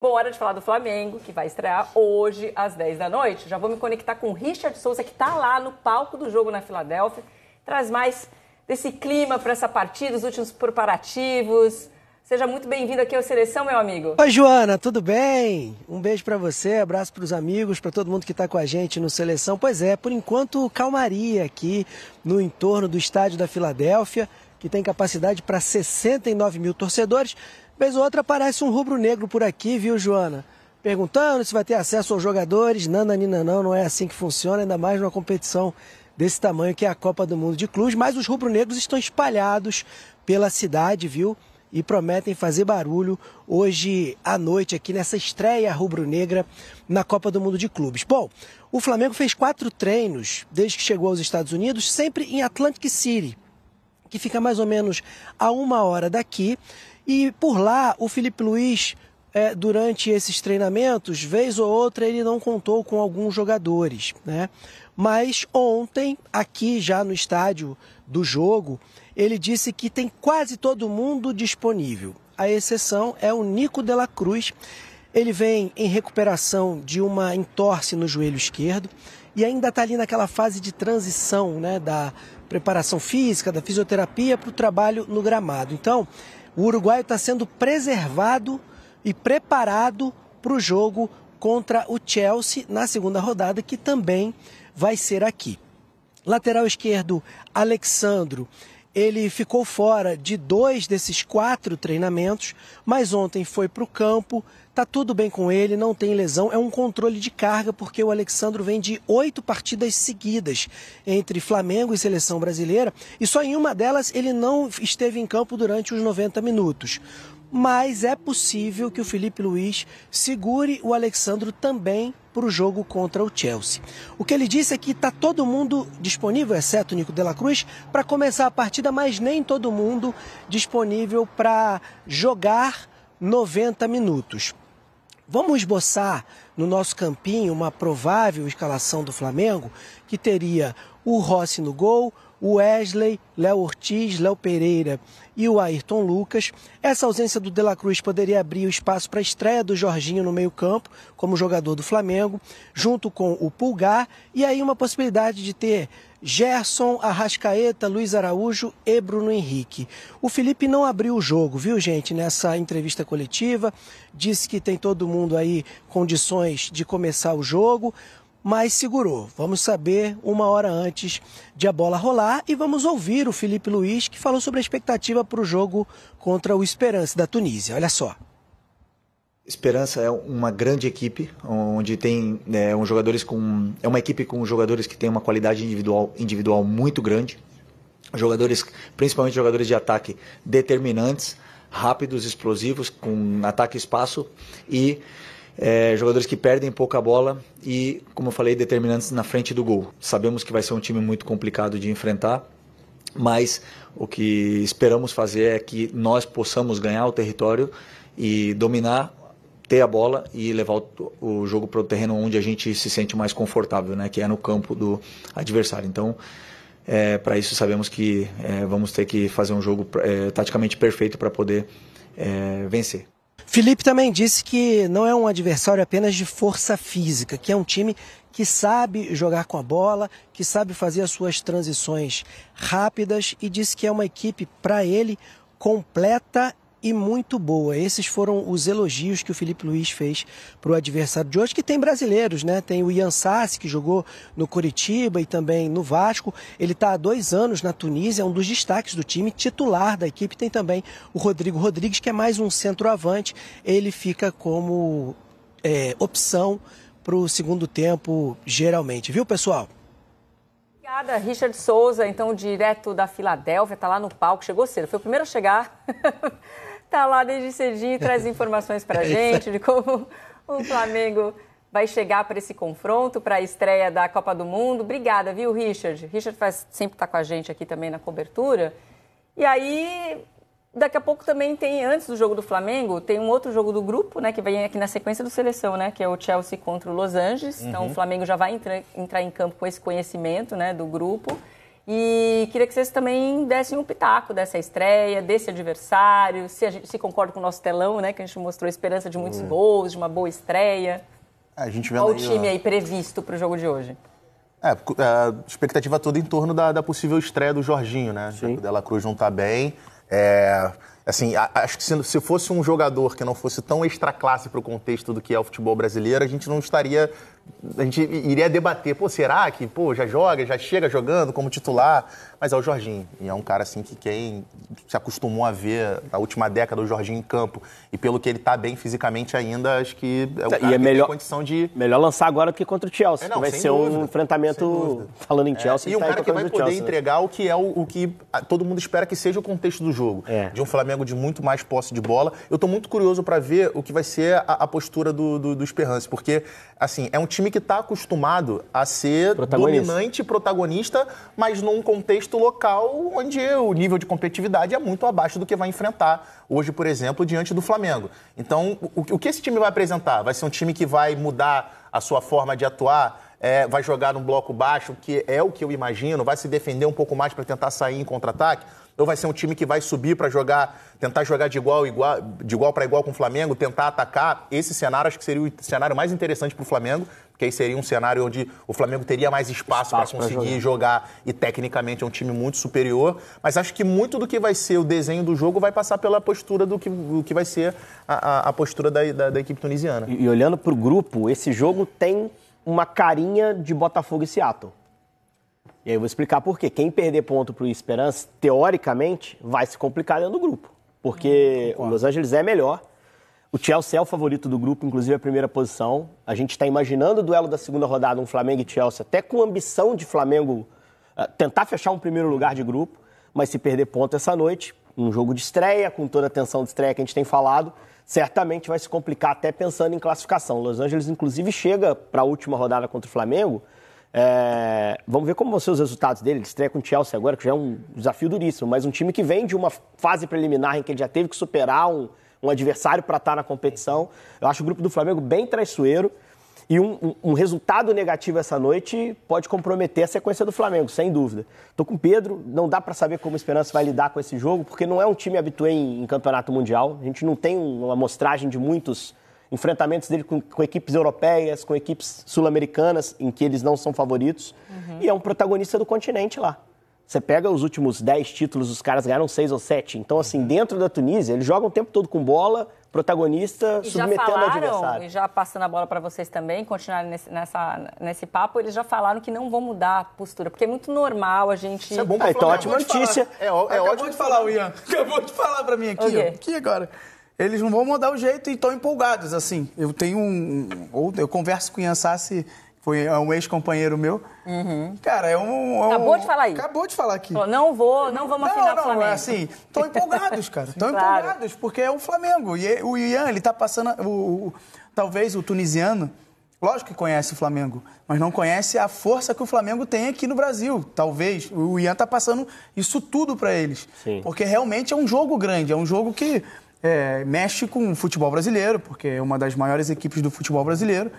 Bom, hora de falar do Flamengo, que vai estrear hoje às 10 da noite. Já vou me conectar com o Richard Souza, que está lá no palco do jogo na Filadélfia. Traz mais desse clima para essa partida, os últimos preparativos. Seja muito bem-vindo aqui ao Seleção, meu amigo. Oi, Joana, tudo bem? Um beijo para você, abraço para os amigos, para todo mundo que está com a gente no Seleção. Pois é, por enquanto, calmaria aqui no entorno do estádio da Filadélfia, que tem capacidade para 69 mil torcedores. Vez ou outra aparece um rubro-negro por aqui, viu, Joana? Perguntando se vai ter acesso aos jogadores. Nananina, não é assim que funciona, ainda mais numa competição desse tamanho que é a Copa do Mundo de Clubes. Mas os rubro-negros estão espalhados pela cidade, viu? E prometem fazer barulho hoje à noite aqui nessa estreia rubro-negra na Copa do Mundo de Clubes. Bom, o Flamengo fez 4 treinos desde que chegou aos Estados Unidos, sempre em Atlantic City, que fica mais ou menos a 1 hora daqui. E por lá, o Filipe Luís, durante esses treinamentos, vez ou outra, ele não contou com alguns jogadores, né? Mas ontem, aqui já no estádio do jogo, ele disse que tem quase todo mundo disponível. A exceção é o Nico de la Cruz. Ele vem em recuperação de uma entorse no joelho esquerdo e ainda está ali naquela fase de transição, né, da preparação física, da fisioterapia para o trabalho no gramado. Então, o uruguaio está sendo preservado e preparado para o jogo contra o Chelsea na segunda rodada, que também vai ser aqui. Lateral esquerdo, Alexandro, ele ficou fora de 2 desses 4 treinamentos, mas ontem foi para o campo, está tudo bem com ele, não tem lesão, é um controle de carga, porque o Alexandro vem de 8 partidas seguidas entre Flamengo e Seleção Brasileira, e só em uma delas ele não esteve em campo durante os 90 minutos. Mas é possível que o Filipe Luís segure o Alexandro também para o jogo contra o Chelsea. O que ele disse é que está todo mundo disponível, exceto o Nico de la Cruz, para começar a partida, mas nem todo mundo disponível para jogar 90 minutos. Vamos esboçar no nosso campinho uma provável escalação do Flamengo, que teria o Rossi no gol, o Wesley, Léo Ortiz, Léo Pereira e o Ayrton Lucas. Essa ausência do De la Cruz poderia abrir o espaço para a estreia do Jorginho no meio-campo, como jogador do Flamengo, junto com o Pulgar, e aí uma possibilidade de ter Gerson, Arrascaeta, Luiz Araújo e Bruno Henrique. O Felipe não abriu o jogo, viu, gente, nessa entrevista coletiva, disse que tem todo mundo aí condições de começar o jogo, mas segurou. Vamos saber 1 hora antes de a bola rolar e vamos ouvir o Filipe Luís, que falou sobre a expectativa para o jogo contra o Esperance da Tunísia. Olha só. Esperança é uma grande equipe, onde tem é uma equipe com jogadores que tem uma qualidade individual muito grande, jogadores, principalmente jogadores de ataque determinantes, rápidos, explosivos, com ataque e espaço e jogadores que perdem pouca bola e, como eu falei, determinantes na frente do gol. Sabemos que vai ser um time muito complicado de enfrentar, mas o que esperamos fazer é que nós possamos ganhar o território e dominar, ter a bola e levar o jogo para o terreno onde a gente se sente mais confortável, né, que é no campo do adversário. Então, para isso sabemos que vamos ter que fazer um jogo taticamente perfeito para poder vencer. Felipe também disse que não é um adversário apenas de força física, que é um time que sabe jogar com a bola, que sabe fazer as suas transições rápidas e disse que é uma equipe, para ele, completa e muito boa. Esses foram os elogios que o Filipe Luís fez para o adversário de hoje, que tem brasileiros, né? Tem o Ian Sassi, que jogou no Coritiba e também no Vasco. Ele está há 2 anos na Tunísia, é um dos destaques do time, titular da equipe. Tem também o Rodrigo Rodrigues, que é mais um centroavante. Ele fica como opção para o segundo tempo, geralmente. Viu, pessoal? Obrigada, Richard Souza, então direto da Filadélfia, está lá no palco, chegou cedo, foi o primeiro a chegar. Está lá desde cedinho e traz informações para a gente de como o Flamengo vai chegar para esse confronto, para a estreia da Copa do Mundo. Obrigada, viu, Richard? Richard sempre está com a gente aqui também na cobertura. E aí, daqui a pouco também tem, antes do jogo do Flamengo, tem um outro jogo do grupo, né, que vem aqui na sequência do Seleção, né, que é o Chelsea contra o Los Angeles. Então, o Flamengo já vai entrar em campo com esse conhecimento, né, do grupo. E queria que vocês também dessem um pitaco dessa estreia, desse adversário, se concorda com o nosso telão, né? Que a gente mostrou a esperança de muitos gols, de uma boa estreia. A gente vendo qual o time aí previsto para o jogo de hoje? A expectativa toda em torno da possível estreia do Jorginho, né? Já que o De La Cruz não está bem. Assim, acho que se fosse um jogador que não fosse tão extra classe para o contexto do que é o futebol brasileiro, a gente não estaria... A gente iria debater, será que já joga, já chega jogando como titular? Mas é o Jorginho. E é um cara assim que quem se acostumou a ver na última década o Jorginho em campo e pelo que ele está bem fisicamente ainda, acho que é o cara que tem condição de... Melhor lançar agora do que contra o Chelsea, que vai ser um enfrentamento, falando em Chelsea... E um cara que vai poder entregar o que é o que todo mundo espera que seja o contexto do jogo. De um Flamengo de muito mais posse de bola. Eu estou muito curioso para ver o que vai ser a postura do Esperance, porque assim, é um time que está acostumado a ser dominante, protagonista, mas num contexto local onde o nível de competitividade é muito abaixo do que vai enfrentar hoje, por exemplo, diante do Flamengo. Então, o que esse time vai apresentar? Vai ser um time que vai mudar a sua forma de atuar, vai jogar num bloco baixo, que é o que eu imagino, vai se defender um pouco mais para tentar sair em contra-ataque? Ou vai ser um time que vai subir para tentar jogar de igual para igual com o Flamengo, tentar atacar? Esse cenário acho que seria o cenário mais interessante para o Flamengo, porque aí seria um cenário onde o Flamengo teria mais espaço para conseguir jogar e tecnicamente é um time muito superior. Mas acho que muito do que vai ser o desenho do jogo vai passar pela postura do que vai ser a postura da equipe tunisiana. E olhando para o grupo, esse jogo tem uma carinha de Botafogo e Seattle. E aí eu vou explicar por quê. Quem perder ponto para o Esperance, teoricamente, vai se complicar dentro do grupo. Porque o Los Angeles é melhor. O Chelsea é o favorito do grupo, inclusive a primeira posição. A gente está imaginando o duelo da segunda rodada, um Flamengo e Chelsea, até com ambição de Flamengo tentar fechar um primeiro lugar de grupo. Mas se perder ponto essa noite, um jogo de estreia, com toda a tensão de estreia que a gente tem falado, certamente vai se complicar até pensando em classificação. O Los Angeles, inclusive, chega para a última rodada contra o Flamengo. Vamos ver como vão ser os resultados dele. Ele estreia com o Chelsea agora, que já é um desafio duríssimo, mas um time que vem de uma fase preliminar em que ele já teve que superar um adversário para estar na competição. Eu acho o grupo do Flamengo bem traiçoeiro e um resultado negativo essa noite pode comprometer a sequência do Flamengo, sem dúvida. Estou com o Pedro, não dá para saber como o Esperance vai lidar com esse jogo, porque não é um time habitué em campeonato mundial. A gente não tem uma amostragem de muitos enfrentamentos dele com equipes europeias, com equipes sul-americanas, em que eles não são favoritos. E é um protagonista do continente lá. Você pega os últimos 10 títulos, os caras ganharam 6 ou 7. Então, assim, dentro da Tunísia, eles jogam o tempo todo com bola, protagonista, submetendo o adversário. E já passando a bola para vocês também, continuarem nesse papo, eles já falaram que não vão mudar a postura, porque é muito normal a gente... Isso é bom pra então, ótima notícia. Acabou de falar, o Ian. Acabou de falar para mim aqui, aqui agora. Eles não vão mudar o jeito e estão empolgados, assim. Eu tenho eu converso com o Ian Sassi, foi um ex-companheiro meu. Cara, Acabou de falar aí. Acabou de falar aqui. Falou, não vamos afinar o Flamengo. Não, assim, estão empolgados, cara. Estão empolgados, porque é o Flamengo. E o Ian, ele tá passando... talvez o tunisiano, lógico que conhece o Flamengo, mas não conhece a força que o Flamengo tem aqui no Brasil. Talvez. O Ian tá passando isso tudo para eles. Sim. Porque realmente é um jogo grande, é um jogo que... mexe com o futebol brasileiro, porque é uma das maiores equipes do futebol brasileiro.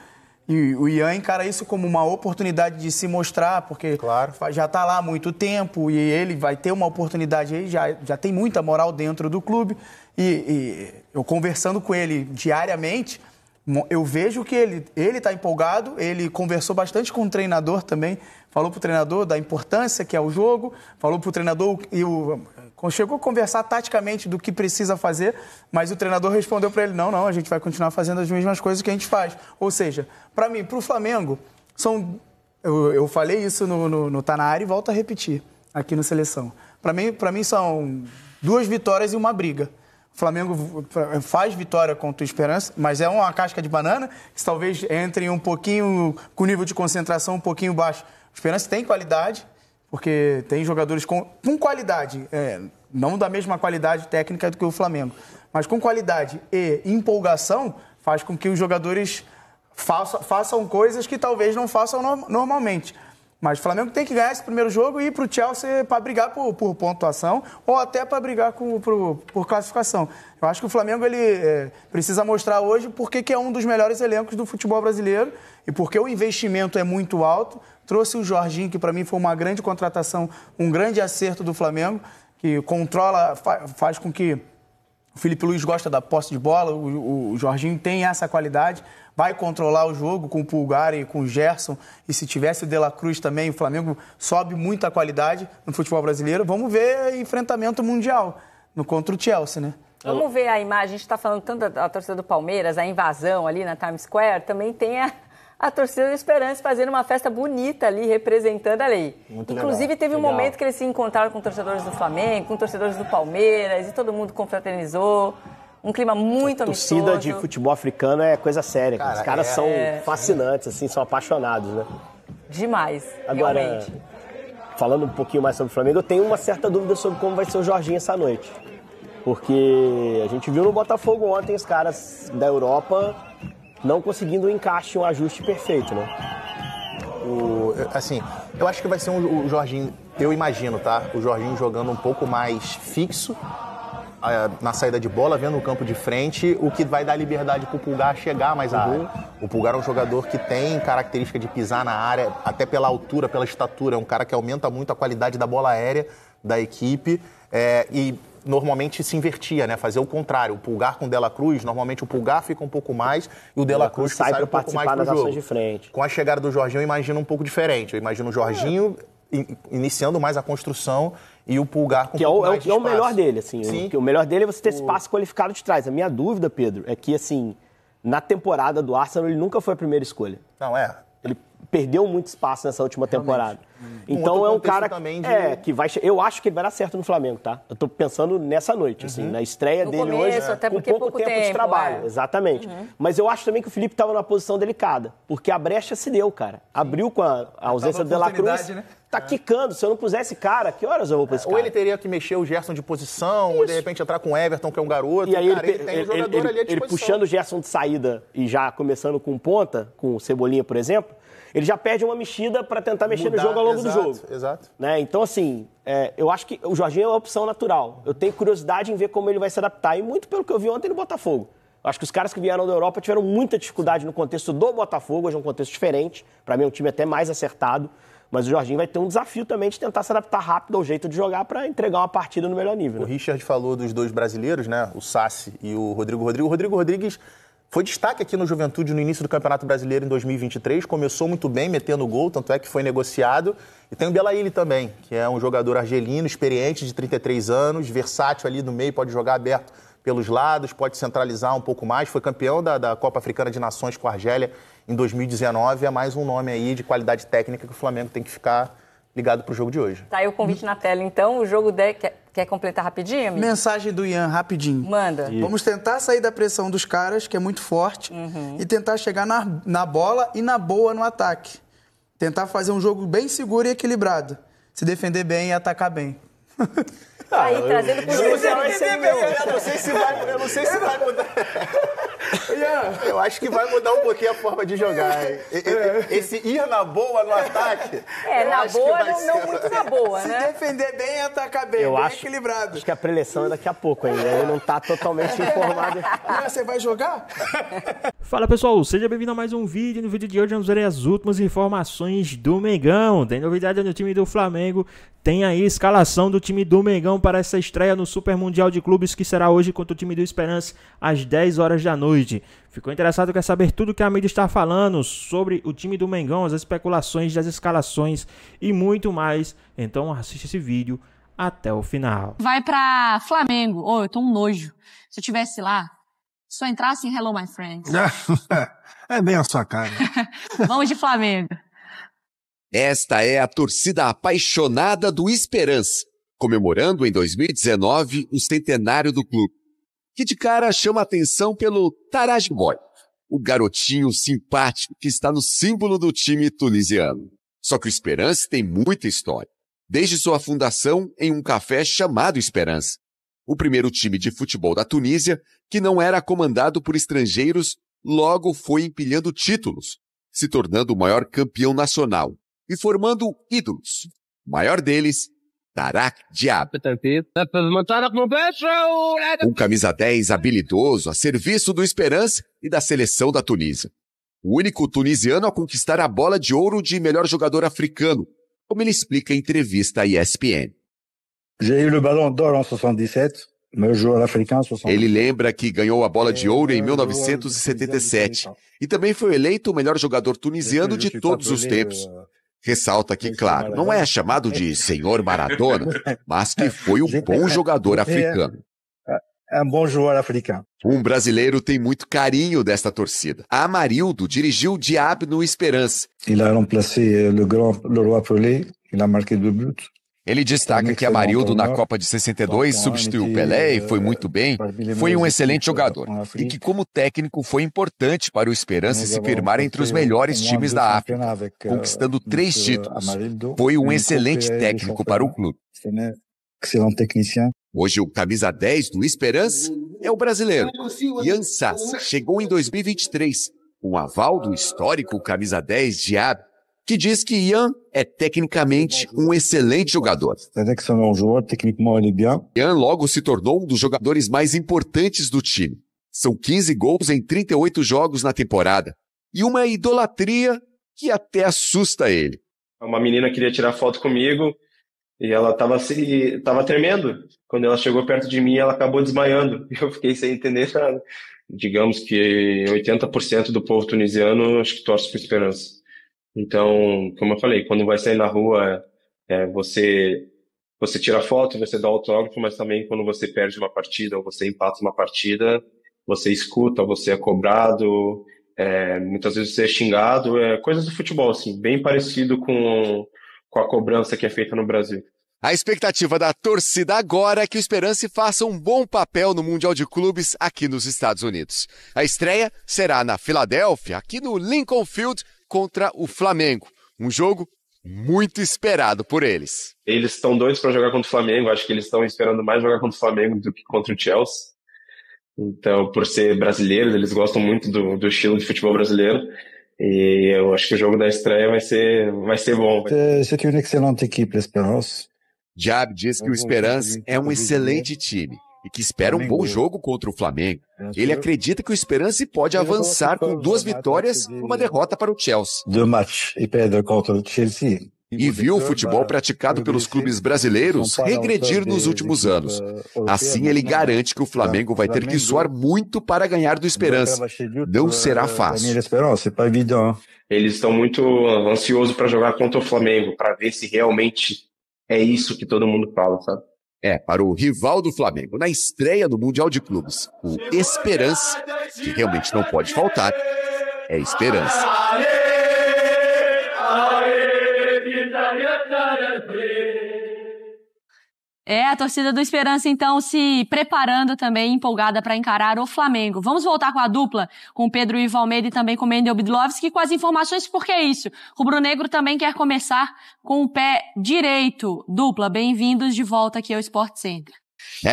E o Ian encara isso como uma oportunidade de se mostrar, porque já está lá há muito tempo e ele vai ter uma oportunidade aí, já tem muita moral dentro do clube. E eu conversando com ele diariamente, eu vejo que ele está empolgado, ele conversou bastante com o treinador também, falou para o treinador da importância que é o jogo, falou para o treinador chegou a conversar taticamente do que precisa fazer, mas o treinador respondeu para ele, não, a gente vai continuar fazendo as mesmas coisas que a gente faz. Ou seja, para mim, para o Flamengo, eu falei isso no Tá Na Área e volto a repetir aqui no Seleção. Para mim são 2 vitórias e uma briga. O Flamengo faz vitória contra o Esperance, mas é uma casca de banana, que talvez entre um pouquinho, com nível de concentração um pouquinho baixo. O Esperance tem qualidade, porque tem jogadores com qualidade, não da mesma qualidade técnica do que o Flamengo, mas com qualidade e empolgação, faz com que os jogadores façam coisas que talvez não façam normalmente. Mas o Flamengo tem que ganhar esse primeiro jogo e ir para o Chelsea para brigar por pontuação ou até para brigar por classificação. Eu acho que o Flamengo ele precisa mostrar hoje porque que é um dos melhores elencos do futebol brasileiro e porque o investimento é muito alto. Trouxe o Jorginho, que para mim foi uma grande contratação, um grande acerto do Flamengo, que controla, faz com que o Felipe Luiz gosta da posse de bola, o Jorginho tem essa qualidade, vai controlar o jogo com o Pulgar e com o Gerson, e se tivesse o De La Cruz também, o Flamengo sobe muito a qualidade no futebol brasileiro. Vamos ver enfrentamento mundial contra o Chelsea, né? Vamos ver a imagem, a gente está falando tanto da torcida do Palmeiras, a invasão ali na Times Square, também tem a torcida do Esperance fazendo uma festa bonita ali, representando a lei. Muito Inclusive, legal. Teve um momento que eles se encontraram com torcedores do Flamengo, com torcedores do Palmeiras, e todo mundo confraternizou. Um clima muito amistoso. Torcida de futebol africano é coisa séria. Cara, os caras são fascinantes, assim, são apaixonados, né? Demais, Agora, realmente. Falando um pouquinho mais sobre o Flamengo, eu tenho uma certa dúvida sobre como vai ser o Jorginho essa noite. Porque a gente viu no Botafogo ontem os caras da Europa não conseguindo um encaixe, um ajuste perfeito, né? Assim, eu acho que vai ser o Jorginho, eu imagino, tá? O Jorginho jogando um pouco mais fixo na saída de bola, vendo o campo de frente, o que vai dar liberdade pro Pulgar chegar mais à área. O Pulgar é um jogador que tem característica de pisar na área, até pela altura, pela estatura. É um cara que aumenta muito a qualidade da bola aérea da equipe e normalmente se invertia, né? Fazer o contrário. O Pulgar com o De La Cruz, normalmente o Pulgar fica um pouco mais e o De La Cruz sai um pouco mais pro jogo. De frente. Com a chegada do Jorginho, eu imagino um pouco diferente. Eu imagino o Jorginho iniciando mais a construção e o Pulgar com um pouco mais de espaço. Que é o melhor dele, assim. O melhor dele é você ter espaço qualificado de trás. A minha dúvida, Pedro, é que, assim, na temporada do Arsenal, ele nunca foi a primeira escolha. Não, Ele perdeu muito espaço nessa última temporada. Então é um cara que vai... Eu acho que ele vai dar certo no Flamengo, tá? Eu tô pensando nessa noite, assim, na estreia no dele começo, hoje, até com pouco tempo de trabalho. Exatamente. Mas eu acho também que o Felipe estava numa posição delicada, porque a brecha se deu, cara. Abriu com a ausência do De La Cruz, né? Tá quicando. Se eu não pusesse cara, que horas eu vou pra esse cara? Ou ele teria que mexer o Gerson de posição, ou de repente entrar com o Everton, que é um garoto. E aí cara, ele tem um jogador ali à disposição. Ele puxando o Gerson de saída e já começando com ponta, com o Cebolinha, por exemplo, ele já perde uma mexida para tentar mexer no jogo ao longo do jogo. Exato. Né? Então, assim, eu acho que o Jorginho é uma opção natural. Eu tenho curiosidade em ver como ele vai se adaptar. E muito pelo que eu vi ontem no Botafogo. Eu acho que os caras que vieram da Europa tiveram muita dificuldade no contexto do Botafogo. Hoje é um contexto diferente. Para mim é um time até mais acertado. Mas o Jorginho vai ter um desafio também de tentar se adaptar rápido ao jeito de jogar para entregar uma partida no melhor nível. O Richard falou dos dois brasileiros, né? O Sassi e o Rodrigo Rodrigues. O Rodrigo Rodrigues foi destaque aqui no Juventude no início do Campeonato Brasileiro em 2023. Começou muito bem, metendo gol, tanto é que foi negociado. E tem o Belaíli também, que é um jogador argelino, experiente, de 33 anos, versátil ali no meio, pode jogar aberto pelos lados, pode centralizar um pouco mais. Foi campeão da Copa Africana de Nações com a Argélia em 2019. É mais um nome aí de qualidade técnica que o Flamengo tem que ficar ligado pro jogo de hoje. Tá aí o convite na tela, então. O jogo quer completar rapidinho, amigo? Mensagem do Ian, rapidinho. Manda. Vamos tentar sair da pressão dos caras, que é muito forte, e tentar chegar na bola e na boa no ataque. Tentar fazer um jogo bem seguro e equilibrado. Se defender bem e atacar bem. Aí, trazendo pro jogo. Eu não sei se vai mudar. Eu acho que vai mudar um pouquinho a forma de jogar. Esse ir na boa no ataque. Na boa, não muito na boa, né? Se defender bem e atacar bem, equilibrado. Acho que a preleção é daqui a pouco ainda. Ele não tá totalmente informado. Você vai jogar? Fala pessoal, seja bem-vindo a mais um vídeo. No vídeo de hoje vamos ver as últimas informações do Mengão. Tem novidade no time do Flamengo. Tem aí a escalação do time do Mengão para essa estreia no Super Mundial de Clubes, que será hoje contra o time do Esperance às 10 horas da noite. Ficou interessado, quer saber tudo que a mídia está falando sobre o time do Mengão, as especulações das escalações e muito mais? Então assiste esse vídeo até o final. Vai pra Flamengo. Eu tô um nojo. Se eu tivesse lá, só entrasse em Hello My Friend. É bem a sua cara. Vamos de Flamengo. Esta é a torcida apaixonada do Esperance, comemorando em 2019 o centenário do clube, que de cara chama a atenção pelo Taraj Boy, o garotinho simpático que está no símbolo do time tunisiano. Só que o Esperance tem muita história, desde sua fundação em um café chamado Esperance, o primeiro time de futebol da Tunísia que não era comandado por estrangeiros, logo foi empilhando títulos, se tornando o maior campeão nacional, e formando ídolos. O maior deles, Tarak Diab. Um camisa 10 habilidoso a serviço do Esperance e da seleção da Tunísia. O único tunisiano a conquistar a bola de ouro de melhor jogador africano, como ele explica em entrevista à ESPN. Ele lembra que ganhou a bola de ouro em 1977 e também foi eleito o melhor jogador tunisiano de todos os tempos. Ressalta que, claro, não é chamado de Senhor Maradona, mas que foi um bom jogador africano. Um brasileiro tem muito carinho desta torcida. Amarildo dirigiu Diab no Esperance. Ele destaca que Amarildo, na Copa de 62, substituiu Pelé e foi muito bem. Foi um excelente jogador. E que, como técnico, foi importante para o Esperance se firmar entre os melhores times da África, conquistando 3 títulos. Foi um excelente técnico para o clube. Hoje, o camisa 10 do Esperance é o brasileiro. Ian Sass chegou em 2023, com aval do histórico camisa 10 Diab, que diz que Ian é tecnicamente um excelente jogador. Ian logo se tornou um dos jogadores mais importantes do time. São 15 gols em 38 jogos na temporada. E uma idolatria que até assusta ele. Uma menina queria tirar foto comigo e ela estava tremendo. Quando ela chegou perto de mim, ela acabou desmaiando. E eu fiquei sem entender nada. Digamos que 80% do povo tunisiano acho que torce por Esperance. Então, como eu falei, quando vai sair na rua, você tira foto, você dá autógrafo, mas também quando você perde uma partida ou você empata uma partida, você escuta, você é cobrado, muitas vezes você é xingado, coisas do futebol, assim, bem parecido com a cobrança que é feita no Brasil. A expectativa da torcida agora é que o Esperance faça um bom papel no Mundial de Clubes aqui nos Estados Unidos. A estreia será na Filadélfia, aqui no Lincoln Field, contra o Flamengo. Um jogo muito esperado por eles. Eles estão doidos para jogar contra o Flamengo. Acho que eles estão esperando mais jogar contra o Flamengo do que contra o Chelsea. Então, por ser brasileiros, eles gostam muito do estilo de futebol brasileiro. E eu acho que o jogo da estreia vai ser bom. C'est une excellente équipe, l'Espérance. Diab diz que o Esperance é um excelente time e que espera um bom jogo contra o Flamengo. Ele acredita que o Esperance pode avançar com 2 vitórias e uma derrota para o Chelsea. 2 matchs e perdre contra o Chelsea. E viu o futebol praticado pelos clubes brasileiros regredir nos últimos anos. Assim, ele garante que o Flamengo vai ter que suar muito para ganhar do Esperance. Não será fácil. Eles estão muito ansiosos para jogar contra o Flamengo, para ver se realmente é isso que todo mundo fala, sabe? Para o rival do Flamengo, na estreia do Mundial de Clubes, o Esperance, que realmente não pode faltar, é esperança. A torcida do Esperance, então, se preparando também, empolgada para encarar o Flamengo. Vamos voltar com a dupla, com o Pedro Ivo Almeida e também com o Mendel Bidlovski, com as informações, porque é isso. O Rubro-Negro também quer começar com o pé direito. Dupla, bem-vindos de volta aqui ao Sport Center.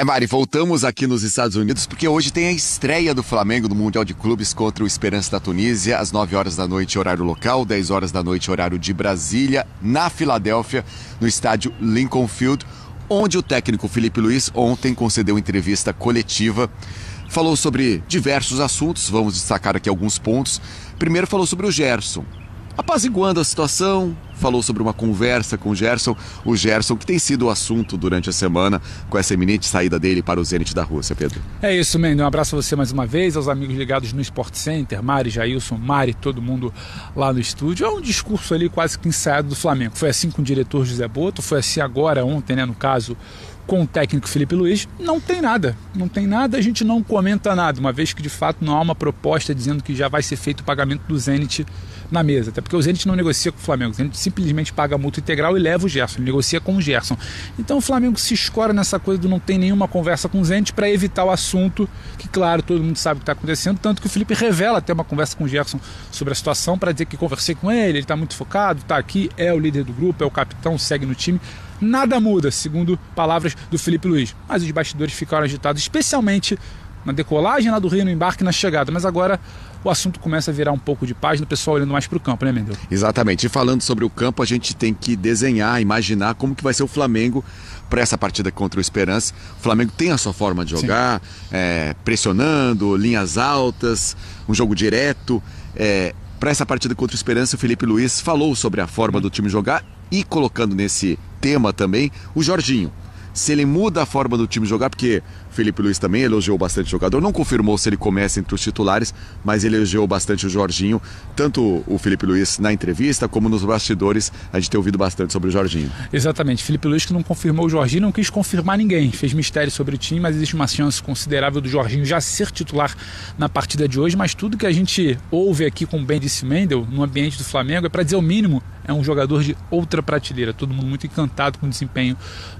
Mari, voltamos aqui nos Estados Unidos porque hoje tem a estreia do Flamengo no Mundial de Clubes contra o Esperance da Tunísia, às 9 horas da noite, horário local, 10 horas da noite, horário de Brasília, na Filadélfia, no estádio Lincoln Field, onde o técnico Felipe Luiz ontem concedeu entrevista coletiva, falou sobre diversos assuntos, vamos destacar aqui alguns pontos. Primeiro falou sobre o Gerson, apaziguando a situação, falou sobre uma conversa com o Gerson que tem sido o assunto durante a semana com essa eminente saída dele para o Zenit da Rússia, Pedro. É isso, Mendes, um abraço a você mais uma vez, aos amigos ligados no Sport Center, Mari, Jailson, Mari, todo mundo lá no estúdio. É um discurso ali quase que ensaiado do Flamengo. Foi assim com o diretor José Boto, foi assim agora, ontem, né, no caso, com o técnico Felipe Luiz. Não tem nada, a gente não comenta nada, uma vez que de fato não há uma proposta dizendo que já vai ser feito o pagamento do Zenit na mesa, até porque o Zenit não negocia com o Flamengo, o Zenit simplesmente paga a multa integral e leva o Gerson, ele negocia com o Gerson. Então o Flamengo se escora nessa coisa do não tem nenhuma conversa com o Zenit para evitar o assunto, que claro, todo mundo sabe o que está acontecendo, tanto que o Felipe revela até uma conversa com o Gerson sobre a situação para dizer que conversei com ele está muito focado, está aqui, é o líder do grupo, é o capitão, segue no time. Nada muda, segundo palavras do Felipe Luiz. Mas os bastidores ficaram agitados, especialmente na decolagem lá do Rio, no embarque, na chegada. Mas agora o assunto começa a virar um pouco de página, o pessoal olhando mais para o campo, né, Mendel? Exatamente. E falando sobre o campo, a gente tem que desenhar, imaginar como que vai ser o Flamengo para essa partida contra o Esperance. O Flamengo tem a sua forma de jogar, pressionando, linhas altas, um jogo direto. Para essa partida contra o Esperance, o Felipe Luiz falou sobre a forma do time jogar e colocando nesse tema também o Jorginho. Se ele muda a forma do time jogar, porque o Felipe Luiz também elogiou bastante o jogador, não confirmou se ele começa entre os titulares, mas ele elogiou bastante o Jorginho, tanto o Felipe Luiz na entrevista como nos bastidores, a gente tem ouvido bastante sobre o Jorginho. Exatamente, Felipe Luiz que não confirmou o Jorginho, não quis confirmar ninguém, fez mistério sobre o time, mas existe uma chance considerável do Jorginho já ser titular na partida de hoje, mas tudo que a gente ouve aqui, como bem disse Mendel, no ambiente do Flamengo, é para dizer o mínimo, é um jogador de outra prateleira, todo mundo muito encantado com o desempenho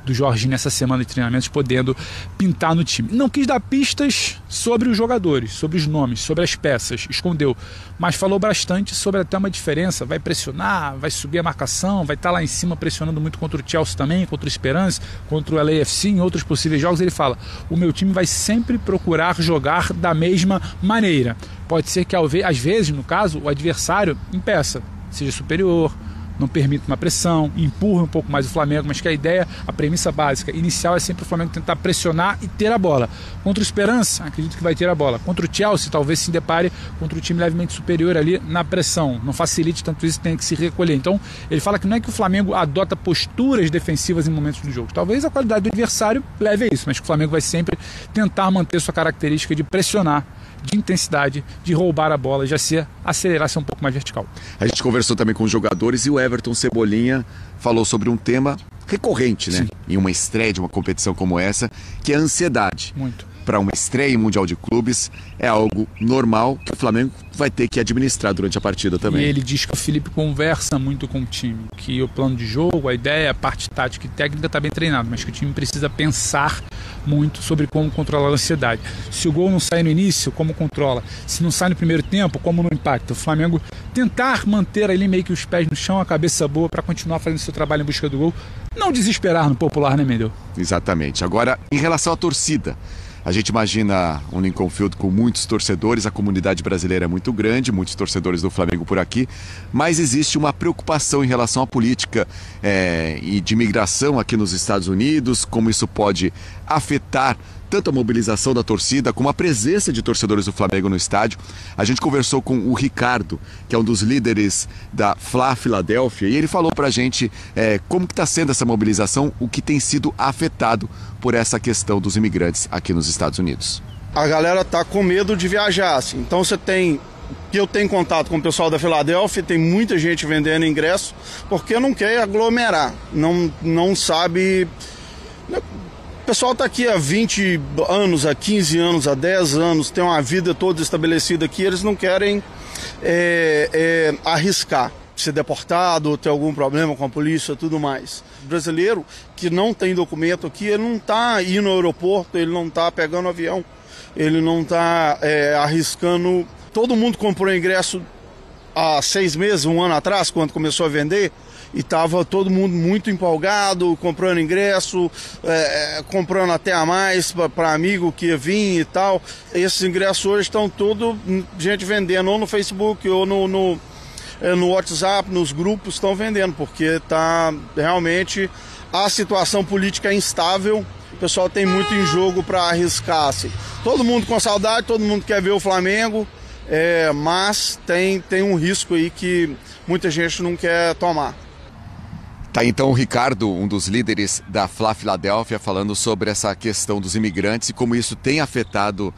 do Jorginho nessa semana de treinamentos, podendo pintar no time. Não quis dar pistas sobre os jogadores, sobre os nomes, sobre as peças, escondeu, mas falou bastante sobre até uma diferença, vai pressionar, vai subir a marcação, vai estar lá em cima pressionando muito contra o Chelsea também, contra o Esperance, contra o LAFC, em outros possíveis jogos. Ele fala, o meu time vai sempre procurar jogar da mesma maneira. Pode ser que às vezes, no caso, o adversário impeça, seja superior, não permite uma pressão, empurra um pouco mais o Flamengo, mas que a ideia, a premissa básica, inicial é sempre o Flamengo tentar pressionar e ter a bola. Contra o Esperance, acredito que vai ter a bola. Contra o Chelsea, talvez se depare contra o time levemente superior ali na pressão. Não facilite tanto isso, tem que se recolher. Então, ele fala que não é que o Flamengo adota posturas defensivas em momentos do jogo. Talvez a qualidade do adversário leve a isso, mas que o Flamengo vai sempre tentar manter sua característica de pressionar, de intensidade, de roubar a bola, já acelerar, ser um pouco mais vertical. A gente conversou também com os jogadores e o Everton Cebolinha falou sobre um tema recorrente, né? Sim. Em uma estreia de uma competição como essa, que é a ansiedade. Muito. Para uma estreia em Mundial de Clubes, é algo normal que o Flamengo vai ter que administrar durante a partida também. E ele diz que o Felipe conversa muito com o time, que o plano de jogo, a ideia, a parte tática e técnica está bem treinado, mas que o time precisa pensar muito sobre como controlar a ansiedade. Se o gol não sai no início, como controla? Se não sai no primeiro tempo, como não impacta? O Flamengo tentar manter ali meio que os pés no chão, a cabeça boa para continuar fazendo seu trabalho em busca do gol. Não desesperar no popular, né, Mendel? Exatamente. Agora, em relação à torcida, a gente imagina um Lincoln Field com muitos torcedores, a comunidade brasileira é muito grande, muitos torcedores do Flamengo por aqui, mas existe uma preocupação em relação à política e de imigração aqui nos Estados Unidos, como isso pode afetar tanto a mobilização da torcida como a presença de torcedores do Flamengo no estádio. A gente conversou com o Ricardo, que é um dos líderes da Fla Filadélfia, e ele falou pra gente como que está sendo essa mobilização, o que tem sido afetado por essa questão dos imigrantes aqui nos Estados Unidos. A galera tá com medo de viajar, assim. Então eu tenho contato com o pessoal da Filadélfia, tem muita gente vendendo ingresso, porque não quer aglomerar, não sabe... O pessoal está aqui há 20 anos, há 15 anos, há 10 anos, tem uma vida toda estabelecida aqui, eles não querem arriscar, ser deportado, ou ter algum problema com a polícia e tudo mais. O brasileiro que não tem documento aqui, ele não está indo ao aeroporto, ele não está pegando avião, ele não está arriscando. Todo mundo comprou ingresso há 6 meses, 1 ano atrás, quando começou a vender, e estava todo mundo muito empolgado, comprando ingresso, comprando até a mais para amigo que ia vir e tal. Esses ingressos hoje estão tudo gente vendendo, ou no Facebook, ou no WhatsApp, nos grupos estão vendendo, porque está realmente a situação política é instável. O pessoal tem muito em jogo para arriscar. Assim. Todo mundo com saudade, todo mundo quer ver o Flamengo, mas tem um risco aí que muita gente não quer tomar. Tá, então o Ricardo, um dos líderes da Fla Filadélfia, falando sobre essa questão dos imigrantes e como isso tem afetado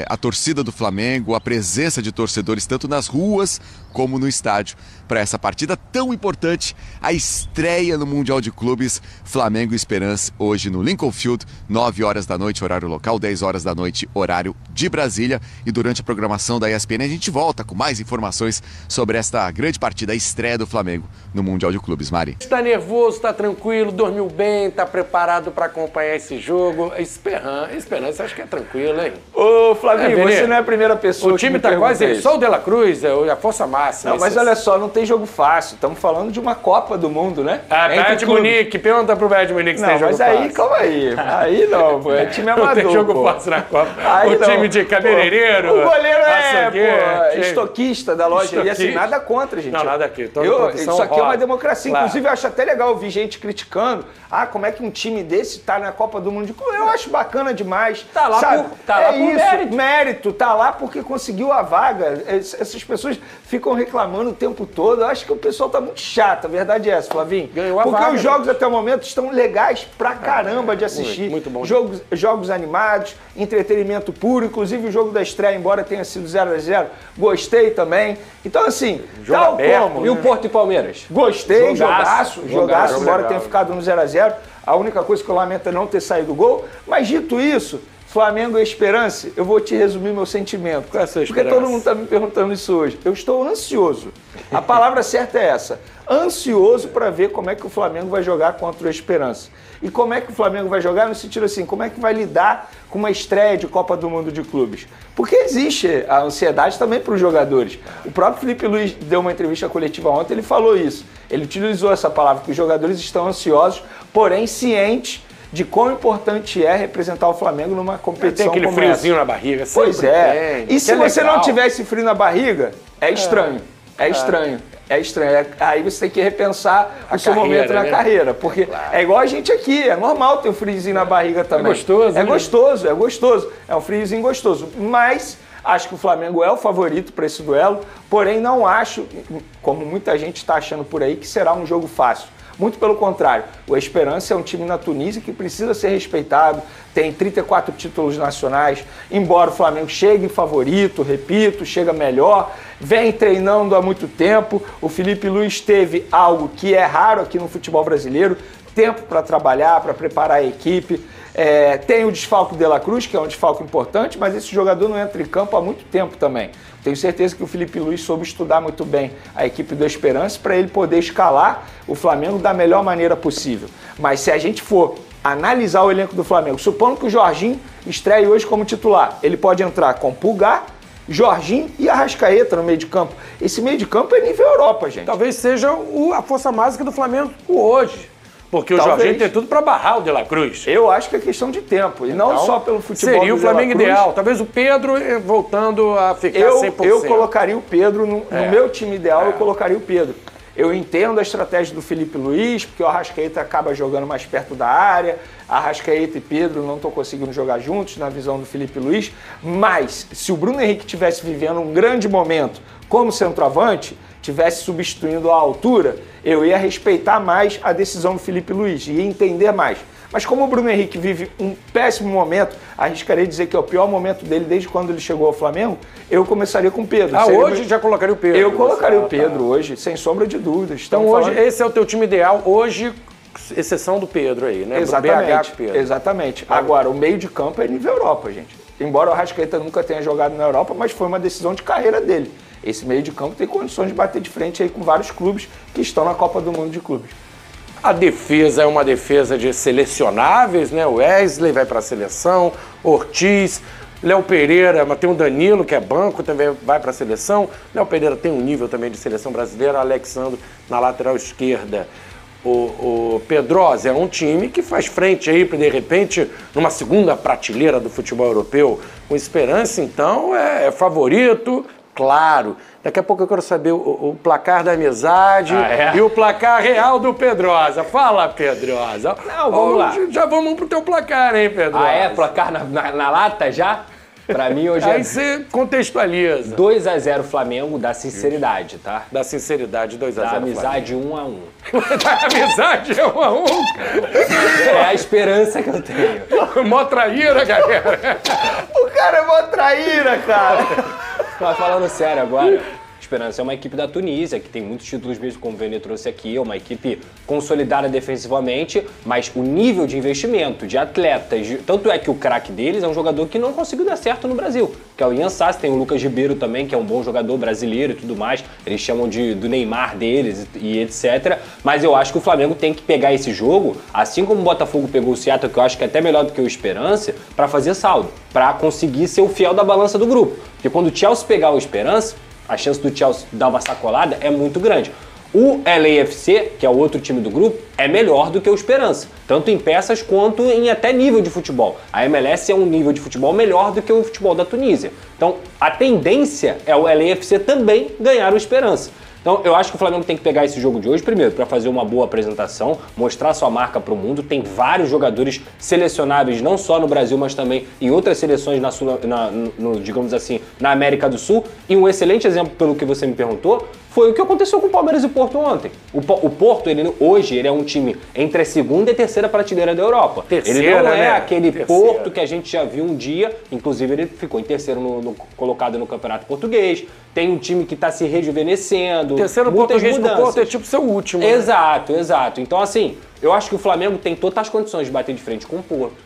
a torcida do Flamengo, a presença de torcedores tanto nas ruas como no estádio para essa partida tão importante, a estreia no Mundial de Clubes, Flamengo e Esperance, hoje no Lincoln Field, 9 horas da noite, horário local, 10 horas da noite, horário de Brasília. E durante a programação da ESPN a gente volta com mais informações sobre esta grande partida, a estreia do Flamengo no Mundial de Clubes. Mari. Está nervoso? nervoso, tá tranquilo, dormiu bem, tá preparado para acompanhar esse jogo. Esperança, acho que é tranquilo, hein? Ô, Flavinho, você não é a primeira pessoa que me tá quase só o De La Cruz, é a força máxima. Não, mas olha só, não tem jogo fácil. Estamos falando de uma Copa do Mundo, né? Bayern de Munique, pergunta pro Bayern de Munique se tem jogo fácil. Não, mas aí, calma aí. Aí não, pô, é time amador. Não tem jogo fácil na Copa. Aí o time de cabeleireiro. O goleiro estoquista da loja. E assim, nada contra, gente. Não, nada aqui. Isso aqui é uma democracia. Claro. Inclusive, eu acho até legal ouvir gente criticando. Como é que um time desse tá na Copa do Mundo de Clube? Eu acho bacana demais. Tá lá por mérito. Tá lá porque conseguiu a vaga. Essas pessoas ficam reclamando o tempo todo. Eu acho que o pessoal tá muito chato. A verdade é essa, Flavinho. Ganhou a porque vaga, os jogos até o momento estão legais pra caramba de assistir. Muito bom. Jogos animados, entretenimento puro. Inclusive o jogo da estreia, embora tenha sido 0-0, gostei também. Então, assim, jogo aberto. Como, e o Porto e Palmeiras? Gostei, jogaço, embora tenha ficado no 0-0. A única coisa que eu lamento é não ter saído o gol. Mas dito isso, Flamengo e Esperança, eu vou te resumir meu sentimento. Qual é a sua porque todo mundo está me perguntando isso hoje. Eu estou ansioso. A palavra certa é essa. Ansioso para ver como é que o Flamengo vai jogar contra o Esperança. E como é que o Flamengo vai jogar no sentido assim, como é que vai lidar com uma estreia de Copa do Mundo de Clubes? Porque existe a ansiedade também para os jogadores. O próprio Felipe Luiz deu uma entrevista coletiva ontem, ele falou isso. Ele utilizou essa palavra, que os jogadores estão ansiosos, porém cientes de quão importante é representar o Flamengo numa competição como essa. Tem aquele friozinho na barriga. Pois é. E se você não tivesse frio na barriga, é estranho. É estranho. Aí você tem que repensar o seu momento na carreira. Porque é igual a gente aqui, é normal ter um friozinho na barriga também. É gostoso. É gostoso. É um friozinho gostoso. Mas acho que o Flamengo é o favorito para esse duelo. Porém, não acho, como muita gente está achando por aí, que será um jogo fácil. Muito pelo contrário, o Esperança é um time na Tunísia que precisa ser respeitado, tem 34 títulos nacionais, embora o Flamengo chegue favorito, repito, chega melhor, vem treinando há muito tempo, o Felipe Luiz teve algo que é raro aqui no futebol brasileiro, tempo para trabalhar, para preparar a equipe, tem o desfalque de La Cruz, que é um desfalque importante, mas esse jogador não entra em campo há muito tempo também. Tenho certeza que o Felipe Luiz soube estudar muito bem a equipe do Esperança para ele poder escalar o Flamengo da melhor maneira possível. Mas se a gente for analisar o elenco do Flamengo, supondo que o Jorginho estreie hoje como titular, ele pode entrar com Pulgar, Jorginho e Arrascaeta no meio de campo. Esse meio de campo é nível Europa, gente. Talvez seja a força mágica do Flamengo hoje. Porque o Jorginho tem tudo para barrar o De La Cruz. Eu acho que é questão de tempo. E não só pelo futebol. Seria o Flamengo ideal. Talvez o Pedro voltando a ficar 100%. Eu colocaria o Pedro no meu time ideal, eu colocaria o Pedro. Eu entendo a estratégia do Felipe Luiz, porque o Arrascaeta acaba jogando mais perto da área. Arrascaeta e Pedro não estão conseguindo jogar juntos, na visão do Felipe Luiz. Mas, se o Bruno Henrique estivesse vivendo um grande momento como centroavante, estivesse substituindo a altura, eu ia respeitar mais a decisão do Felipe Luiz, ia entender mais. Mas como o Bruno Henrique vive um péssimo momento, arriscaria dizer que é o pior momento dele desde quando ele chegou ao Flamengo, eu começaria com o Pedro. Hoje já colocaria o Pedro. Eu colocaria o Pedro hoje, sem sombra de dúvidas. Então hoje, esse é o teu time ideal, hoje, exceção do Pedro aí, né? Exatamente, exatamente. Agora, o meio de campo é nível Europa, gente. Embora o Arrascaeta nunca tenha jogado na Europa, mas foi uma decisão de carreira dele. Esse meio de campo tem condições de bater de frente aí com vários clubes que estão na Copa do Mundo de Clubes. A defesa é uma defesa de selecionáveis, né? O Wesley vai para a seleção, Ortiz, Léo Pereira, mas tem o Danilo, que é banco, também vai para a seleção. Léo Pereira tem um nível também de seleção brasileira, Alexandro na lateral esquerda. O Pedrosa é um time que faz frente aí, de repente, numa segunda prateleira do futebol europeu. Com Esperança, então, é favorito, claro. Daqui a pouco eu quero saber o placar da amizade e o placar real do Pedrosa. Fala, Pedrosa. Não, vamos lá. Já vamos pro teu placar, hein, Pedrosa? Placar na lata já? Pra mim hoje Aí você contextualiza. 2-0 Flamengo, da sinceridade, tá? Da sinceridade, 2-0 Da amizade, 1-1. Da amizade, 1-1? É a esperança que eu tenho. Mó traíra, galera. O cara é mó traíra, cara. Mas falando sério agora, Esperança é uma equipe da Tunísia, que tem muitos títulos mesmo, como o Vene trouxe aqui, é uma equipe consolidada defensivamente, mas o nível de investimento, de atletas, tanto é que o craque deles é um jogador que não conseguiu dar certo no Brasil, que é o Ian Sassi, tem o Lucas Ribeiro também, que é um bom jogador brasileiro e tudo mais, eles chamam do Neymar deles e etc. Mas eu acho que o Flamengo tem que pegar esse jogo, assim como o Botafogo pegou o Seattle, que eu acho que é até melhor do que o Esperança, para fazer saldo, para conseguir ser o fiel da balança do grupo. Porque quando o Chelsea pegar o Esperança, a chance do Chelsea dar uma sacolada é muito grande. O LAFC, que é o outro time do grupo, é melhor do que o Esperança, tanto em peças quanto em até nível de futebol. A MLS é um nível de futebol melhor do que o futebol da Tunísia. Então, a tendência é o LAFC também ganhar o Esperança. Então, eu acho que o Flamengo tem que pegar esse jogo de hoje, primeiro, para fazer uma boa apresentação, mostrar sua marca para o mundo. Tem vários jogadores selecionáveis, não só no Brasil, mas também em outras seleções, digamos assim, na América do Sul. E um excelente exemplo, pelo que você me perguntou, foi o que aconteceu com o Palmeiras e o Porto ontem. O Porto, hoje, ele é um time entre a segunda e terceira prateleira da Europa. Ele não é aquele Porto que a gente já viu um dia, inclusive ele ficou em terceiro colocado no Campeonato Português. Tem um time que está se rejuvenescendo. Terceiro português do Porto é tipo seu último. Exato, né? Exato. Então, assim, eu acho que o Flamengo tem totais condições de bater de frente com o Porto.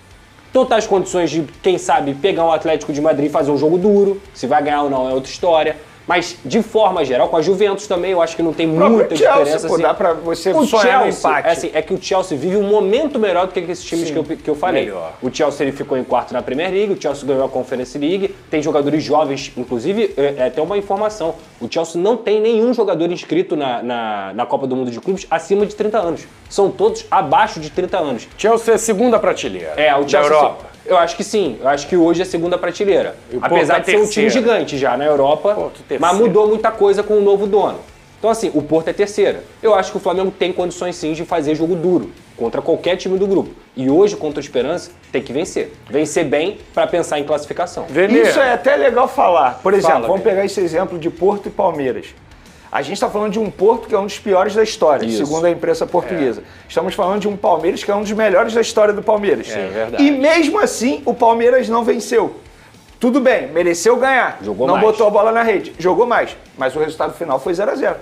Totais condições de, quem sabe, pegar um Atlético de Madrid e fazer um jogo duro. Se vai ganhar ou não é outra história. Mas, de forma geral, com a Juventus também, eu acho que não tem muita diferença. Pô, assim. Dá pra você o sonhar Chelsea, no empate. É que o Chelsea vive um momento melhor do que esses times que eu falei. Melhor. O Chelsea ele ficou em quarto na Premier League, o Chelsea ganhou a Conference League, tem jogadores jovens, inclusive, até uma informação, o Chelsea não tem nenhum jogador inscrito na Copa do Mundo de Clubes acima de 30 anos. São todos abaixo de 30 anos. Chelsea é segunda prateleira o Chelsea da Europa. Eu acho que sim, eu acho que hoje é segunda prateleira. Apesar de ser um time gigante já na Europa, mas mudou muita coisa com o novo dono. Então assim, o Porto é terceira. Eu acho que o Flamengo tem condições sim de fazer jogo duro contra qualquer time do grupo. E hoje, contra o Esperança, tem que vencer. Vencer bem para pensar em classificação. Isso é até legal falar. Por exemplo, vamos pegar esse exemplo de Porto e Palmeiras. A gente está falando de um Porto que é um dos piores da história, segundo a imprensa portuguesa. Estamos falando de um Palmeiras que é um dos melhores da história do Palmeiras. É verdade. E mesmo assim, o Palmeiras não venceu. Tudo bem, mereceu ganhar. Não botou a bola na rede. Jogou mais. Mas o resultado final foi 0-0.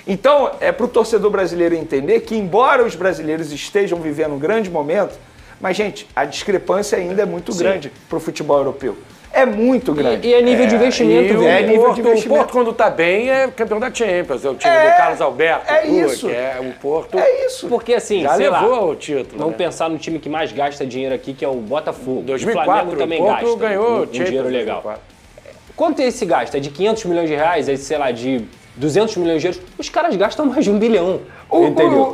Então, é para o torcedor brasileiro entender que, embora os brasileiros estejam vivendo um grande momento, mas, gente, a discrepância ainda é muito grande para o futebol europeu. É muito grande. E é nível de investimento, velho. O Porto, quando tá bem, é campeão da Champions. É o time do Carlos Alberto. Isso. Que é o Porto. É isso. Porque assim, já levou o título. Vamos pensar no time que mais gasta dinheiro aqui, que é o Botafogo. 2004, o Flamengo também o Porto gasta ganhou um dinheiro legal. 2004. Quanto é esse gasto? É de 500 milhões de reais? É, sei lá, de 200 milhões de euros? Os caras gastam mais de 1 bilhão.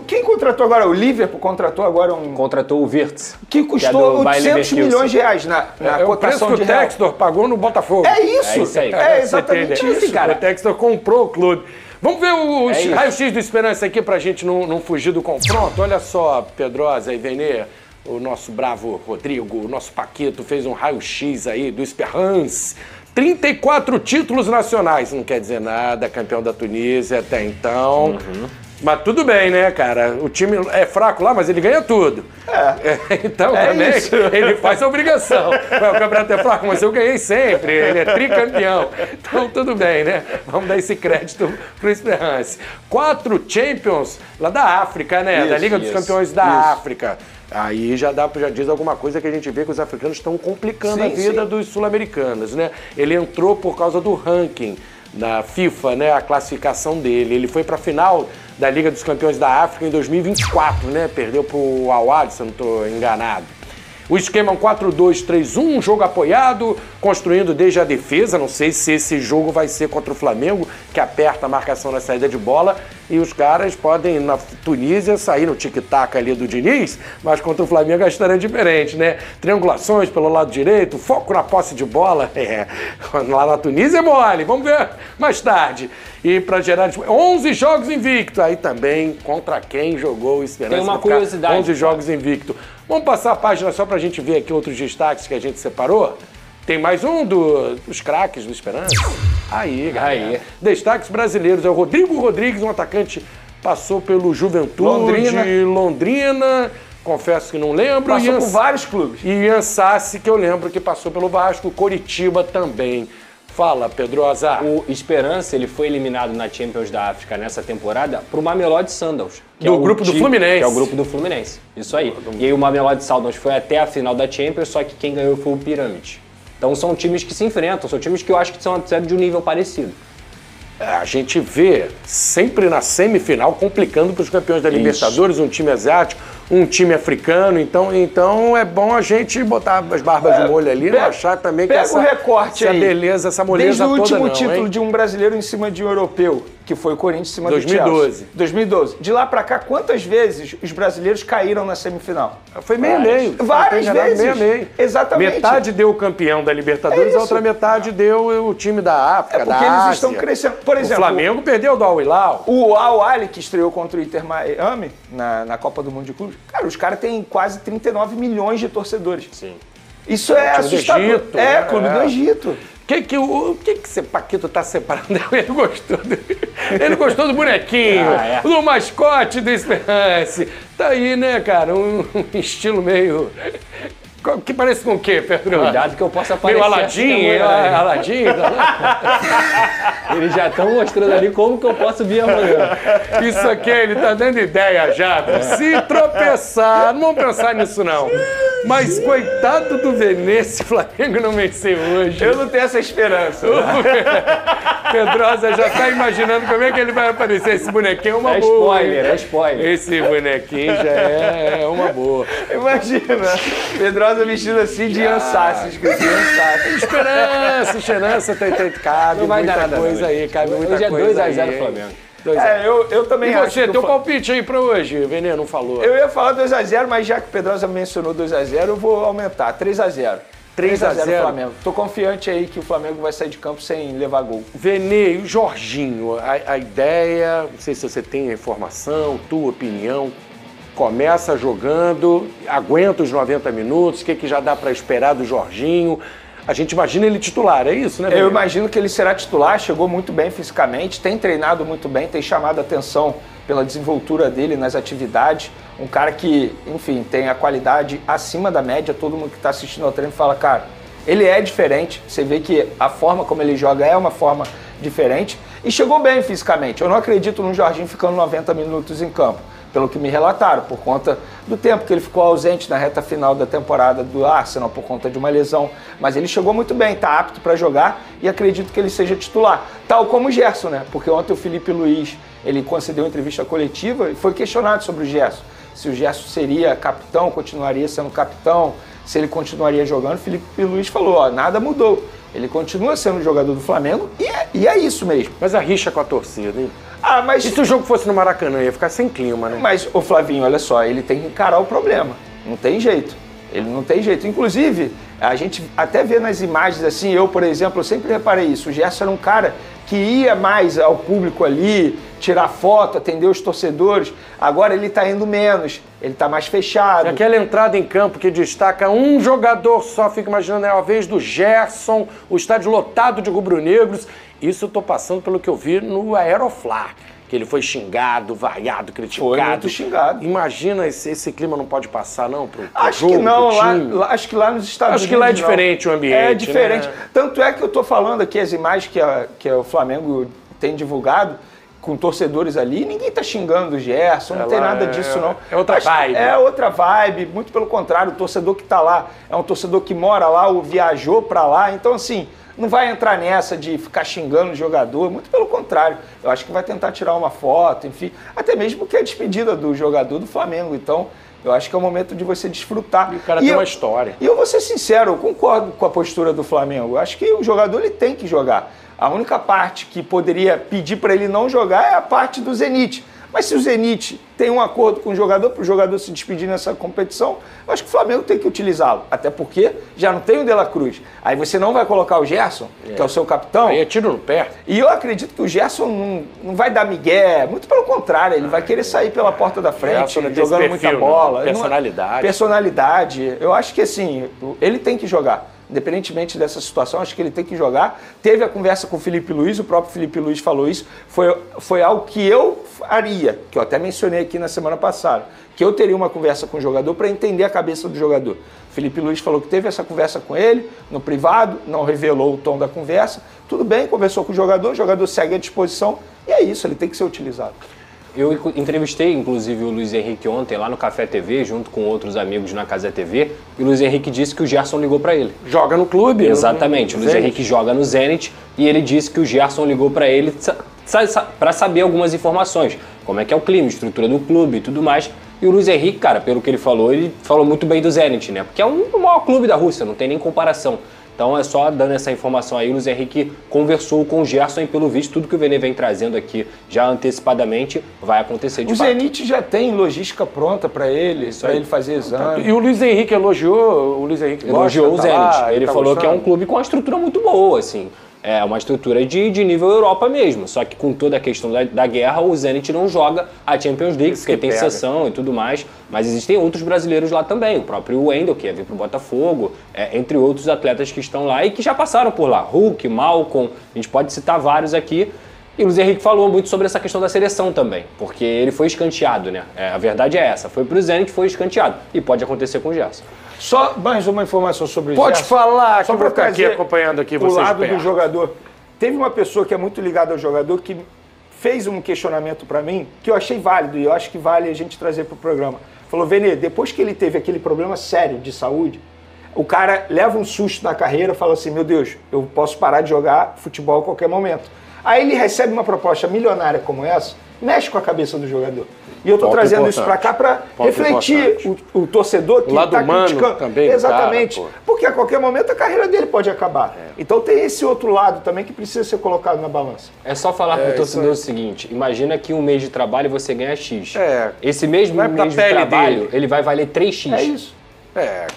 Quem contratou agora? O Liverpool contratou agora um... Contratou o Wirtz. Que custou 800 milhões de reais na cotação de real. O preço que o Textor pagou no Botafogo. É isso. É isso aí. É exatamente isso, cara. O Textor comprou o clube. Vamos ver os raios-x do Esperança aqui pra gente não fugir do confronto. Olha só, Pedrosa e Venê, o nosso bravo Rodrigo, o nosso Paquito fez um raio-x aí do Esperança. 34 títulos nacionais, não quer dizer nada, campeão da Tunísia até então. Mas tudo bem, né, cara? O time é fraco lá, mas ele ganha tudo. Então também ele faz a obrigação. O campeonato é fraco, mas eu ganhei sempre. Ele é tricampeão. Então tudo bem, né? Vamos dar esse crédito pro Esperance. 4 Champions lá da África, né? Da Liga dos Campeões da África. Aí já diz alguma coisa que a gente vê que os africanos estão complicando a vida dos sul-americanos, né? Ele entrou por causa do ranking na FIFA, né? A classificação dele. Ele foi para a final da Liga dos Campeões da África em 2024, né? Perdeu para o Al-Ahly, se eu não estou enganado. O esquema é um 4-2-3-1, um jogo apoiado, construindo desde a defesa. Não sei se esse jogo vai ser contra o Flamengo, que aperta a marcação na saída de bola. E os caras podem, na Tunísia, sair no tic-tac ali do Diniz, mas contra o Flamengo a história é diferente, né? Triangulações pelo lado direito, foco na posse de bola. Lá na Tunísia é mole, vamos ver mais tarde. E para gerar 11 jogos invicto. Aí também, contra quem jogou o Esperança? Tem uma curiosidade. 11 jogos invicto. Vamos passar a página só para a gente ver aqui outros destaques que a gente separou? Tem mais um dos craques do Esperança? Aí, galera. Destaques brasileiros. É o Rodrigo Rodrigues, um atacante, passou pelo Juventude, Londrina. Confesso que não lembro. Passou por vários clubes. E Ian Sassi, que eu lembro que passou pelo Vasco, Coritiba também. Fala, Pedrosa. O Esperança, ele foi eliminado na Champions da África nessa temporada pro Mamelodi Sundowns. Do grupo do Fluminense. Que é o grupo do Fluminense, isso aí. E aí o Mamelodi Sundowns foi até a final da Champions, só que quem ganhou foi o Pirâmide. Então são times que se enfrentam, são times que eu acho que são de um nível parecido. A gente vê sempre na semifinal complicando para os campeões da Libertadores, um time asiático, um time africano, então é bom a gente botar as barbas de molho ali, não achar também que essa, o recorte essa aí. beleza, essa moleza toda não, desde o último título hein? de um brasileiro em cima de um europeu, que foi o Corinthians em cima 2012. do Chelsea. 2012. De lá pra cá, quantas vezes os brasileiros caíram na semifinal? Foi meio-meio. Várias vezes. Meio-meio. Exatamente. Metade deu o campeão da Libertadores, a outra metade deu o time da África, porque da eles Ásia. estão crescendo. Por exemplo, o Flamengo perdeu do Al Hilal. O Al Ahly, que estreou contra o Inter Miami na Copa do Mundo de Clubes, cara, os caras têm quase 39 milhões de torcedores. Sim. Isso é assustador. Egito, Clube do Egito. O que esse Paquito tá separando? Ele gostou do bonequinho, do mascote do Esperance. Tá aí, né, cara? Um estilo meio... Que parece com o quê, Pedro? Cuidado que eu possa aparecer. Meio Aladim, Aladim. Eles já estão mostrando ali como que eu posso vir amanhã. Isso aqui, ele tá dando ideia já. Se tropeçar, não vamos pensar nisso não. Mas coitado do Vene, se o Flamengo não vencer hoje. Eu não tenho essa esperança. Pedrosa já tá imaginando como é que ele vai aparecer. Esse bonequinho é uma boa. É spoiler. Esse bonequinho já é uma boa. Imagina, Pedrosa vestido assim de Ansassi, escrito Ansassi. Esperança, cabe muita coisa aí, cabe muita coisa aí. Hoje é 2x0 Flamengo. Eu também acho. E você, teu palpite aí pra hoje, Vene, não falou? Eu ia falar 2x0, mas já que o Pedrosa mencionou 2x0, eu vou aumentar, 3x0. 3x0 Flamengo. Tô confiante aí que o Flamengo vai sair de campo sem levar gol. Vene, e o Jorginho, a ideia, não sei se você tem a informação, tua opinião, começa jogando, aguenta os 90 minutos, o que já dá para esperar do Jorginho? A gente imagina ele titular, é isso, né, Vene? Eu imagino que ele será titular, chegou muito bem fisicamente, tem treinado muito bem, tem chamado a atenção pela desenvoltura dele nas atividades. Um cara que, enfim, tem a qualidade acima da média. Todo mundo que está assistindo ao treino fala, cara, ele é diferente. Você vê que a forma como ele joga é uma forma diferente. E chegou bem fisicamente. Eu não acredito no Jorginho ficando 90 minutos em campo, pelo que me relataram, por conta do tempo que ele ficou ausente na reta final da temporada do Arsenal, por conta de uma lesão. Mas ele chegou muito bem, está apto para jogar e acredito que ele seja titular. Tal como o Gerson, né? Porque ontem o Felipe Luiz, ele concedeu uma entrevista coletiva e foi questionado sobre o Gerson. Se o Gerson seria capitão, continuaria sendo capitão, se ele continuaria jogando. O Felipe Luiz falou, nada mudou. Ele continua sendo jogador do Flamengo e é isso mesmo. Mas a rixa com a torcida, hein? Mas... E se o jogo fosse no Maracanã, ia ficar sem clima, né? Mas, ô Flavinho, olha só, ele tem que encarar o problema. Não tem jeito. Ele não tem jeito. Inclusive, a gente até vê nas imagens assim, eu, por exemplo, eu sempre reparei isso. O Gerson era um cara que ia mais ao público ali, tirar foto, atender os torcedores. Agora ele está indo menos, ele está mais fechado. Aquela entrada em campo que destaca um jogador só, fica imaginando, é a vez do Gerson, o estádio lotado de rubro-negros. Isso eu tô passando pelo que eu vi no Aeroflá, que ele foi xingado, vaiado, criticado. Foi muito xingado. Imagina, esse clima não pode passar, não, pro acho jogo, que não, acho que lá nos Estados Unidos acho que lá é diferente o ambiente, é diferente. Né? Tanto é que eu tô falando aqui as imagens que o Flamengo tem divulgado, com torcedores ali, ninguém tá xingando o Gerson, não tem nada disso não. É outra vibe. É outra vibe, muito pelo contrário, o torcedor que tá lá é um torcedor que mora lá ou viajou para lá, então assim, não vai entrar nessa de ficar xingando o jogador, muito pelo contrário. Eu acho que vai tentar tirar uma foto, enfim, até mesmo porque é a despedida do jogador do Flamengo, então eu acho que é o momento de você desfrutar. E o cara tem uma história. E eu vou ser sincero, eu concordo com a postura do Flamengo, eu acho que o jogador ele tem que jogar. A única parte que poderia pedir para ele não jogar é a parte do Zenit. Mas se o Zenit tem um acordo com o jogador, para o jogador se despedir nessa competição, eu acho que o Flamengo tem que utilizá-lo. Até porque já não tem o De La Cruz. Aí você não vai colocar o Gerson, que é o seu capitão. Aí é tiro no pé. E eu acredito que o Gerson não vai dar migué, muito pelo contrário, ele vai querer sair pela porta da frente, jogando perfil, muita bola. Personalidade. Personalidade. Eu acho que assim, ele tem que jogar. Independentemente dessa situação, acho que ele tem que jogar. Teve a conversa com o Felipe Luiz, o próprio Felipe Luiz falou isso. Foi algo que eu faria, que eu até mencionei aqui na semana passada, que eu teria uma conversa com o jogador para entender a cabeça do jogador. O Felipe Luiz falou que teve essa conversa com ele no privado, não revelou o tom da conversa. Tudo bem, conversou com o jogador segue à disposição e é isso, ele tem que ser utilizado. Eu entrevistei, inclusive, o Luiz Henrique ontem lá no Café TV, junto com outros amigos na Casa TV, e o Luiz Henrique disse que o Gerson ligou para ele. Joga no clube? Exatamente, o Luiz Henrique joga no Zenit e ele disse que o Gerson ligou para ele para saber algumas informações, como é que é o clima, estrutura do clube e tudo mais. E o Luiz Henrique, cara, pelo que ele falou muito bem do Zenit, né? Porque é o maior clube da Rússia, não tem nem comparação. Então é só dando essa informação aí, o Luiz Henrique conversou com o Gerson e pelo visto tudo que o Vene vem trazendo aqui já antecipadamente vai acontecer de fato. O Zenit já tem logística pronta para ele fazer exame. E o Luiz Henrique elogiou, o Luiz Henrique elogiou gosta, o Zenit. lá, ele tá falou gostando. que é um clube com uma estrutura muito boa, assim. É uma estrutura de nível Europa mesmo, só que com toda a questão da guerra, o Zenit não joga a Champions League, porque tem sessão e tudo mais, mas existem outros brasileiros lá também, o próprio Wendel, que ia vir pro Botafogo, entre outros atletas que estão lá e que já passaram por lá, Hulk, Malcom, a gente pode citar vários aqui, e o Luiz Henrique falou muito sobre essa questão da seleção também, porque ele foi escanteado, né? A verdade é essa, foi pro Zenit, foi escanteado, e pode acontecer com o Gerson. Só mais uma informação sobre o Pode Gerson. falar, só que eu vou ficar aqui acompanhando aqui o vocês lado perto. do jogador. Teve uma pessoa que é muito ligada ao jogador que fez um questionamento para mim que eu achei válido e eu acho que vale a gente trazer para o programa. Falou, Vene, depois que ele teve aquele problema sério de saúde, o cara leva um susto na carreira, fala assim, meu Deus, eu posso parar de jogar futebol a qualquer momento. Aí ele recebe uma proposta milionária como essa, mexe com a cabeça do jogador. E eu estou trazendo isso para cá para refletir o torcedor que está criticando. Também, exatamente. Cara, porque a qualquer momento a carreira dele pode acabar. Então tem esse outro lado também que precisa ser colocado na balança. É só falar para o torcedor o seguinte, imagina que um mês de trabalho você ganha X. Esse mesmo mês de trabalho, ele vai valer 3X. É isso.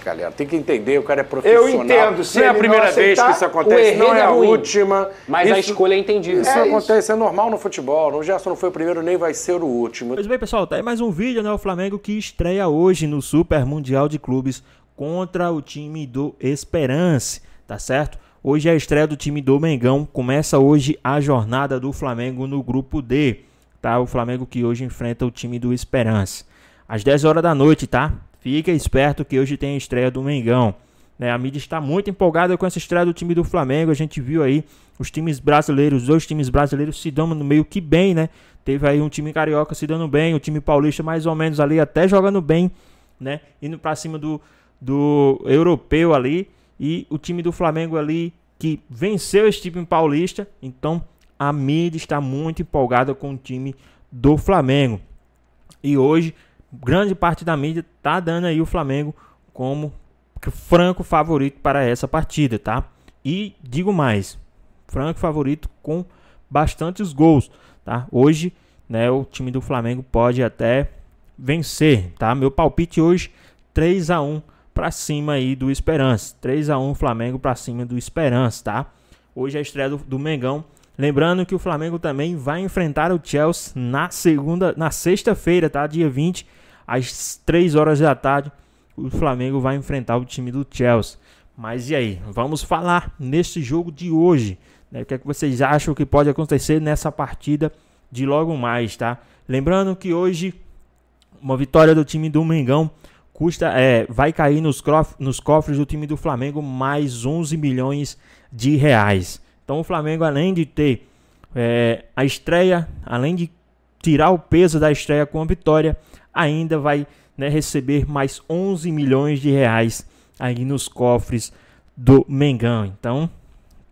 Galera, tem que entender, o cara é profissional. Eu entendo, se não é a primeira vez que isso acontece, não é a última. Mas a escolha é entendível. Isso acontece, é normal no futebol. O Gerson não foi o primeiro, nem vai ser o último. Pois bem, pessoal, tá aí mais um vídeo, né? O Flamengo que estreia hoje no Super Mundial de Clubes contra o time do Esperance, tá certo? Hoje é a estreia do time do Mengão. Começa hoje a jornada do Flamengo no grupo D, tá? O Flamengo que hoje enfrenta o time do Esperance. Às 10 horas da noite, tá? Fica esperto que hoje tem a estreia do Mengão. Né? A mídia está muito empolgada com essa estreia do time do Flamengo. A gente viu aí os times brasileiros, os dois times brasileiros se dando no meio que bem, né? Teve aí um time carioca se dando bem, o time paulista mais ou menos ali até jogando bem, né? Indo para cima do europeu ali. E o time do Flamengo ali que venceu esse time paulista. Então a mídia está muito empolgada com o time do Flamengo. E hoje grande parte da mídia tá dando aí o Flamengo como franco favorito para essa partida, tá? E digo mais, franco favorito com bastantes gols, tá? Hoje, né, o time do Flamengo pode até vencer, tá? Meu palpite hoje 3-1 para cima aí do Esperance. 3-1 Flamengo para cima do Esperance, tá? Hoje é a estreia do Mengão. Lembrando que o Flamengo também vai enfrentar o Chelsea na sexta-feira, tá? Dia 20, às 3 horas da tarde, o Flamengo vai enfrentar o time do Chelsea. Mas e aí? Vamos falar nesse jogo de hoje, né? O que é que vocês acham que pode acontecer nessa partida de logo mais, tá? Lembrando que hoje uma vitória do time do Mengão vai cair nos cofres do time do Flamengo mais 11 milhões de reais. Então o Flamengo, além de ter a estreia, além de tirar o peso da estreia com a vitória, ainda vai, né, receber mais 11 milhões de reais aí nos cofres do Mengão. Então,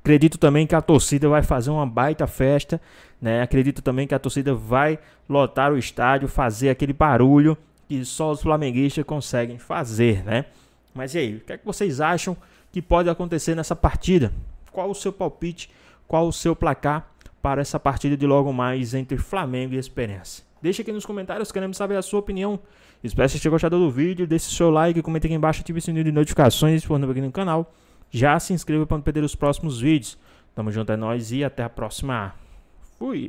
acredito também que a torcida vai fazer uma baita festa, né? Acredito também que a torcida vai lotar o estádio, fazer aquele barulho que só os flamenguistas conseguem fazer, né? Mas e aí, o que é que vocês acham que pode acontecer nessa partida? Qual o seu palpite? Qual o seu placar para essa partida de logo mais entre Flamengo e Esperance? Deixa aqui nos comentários, queremos saber a sua opinião. Espero que você tenha gostado do vídeo, deixe seu like, comente aqui embaixo, ative o sininho de notificações se for novo aqui no canal. Já se inscreva para não perder os próximos vídeos. Tamo junto, é nóis e até a próxima. Fui!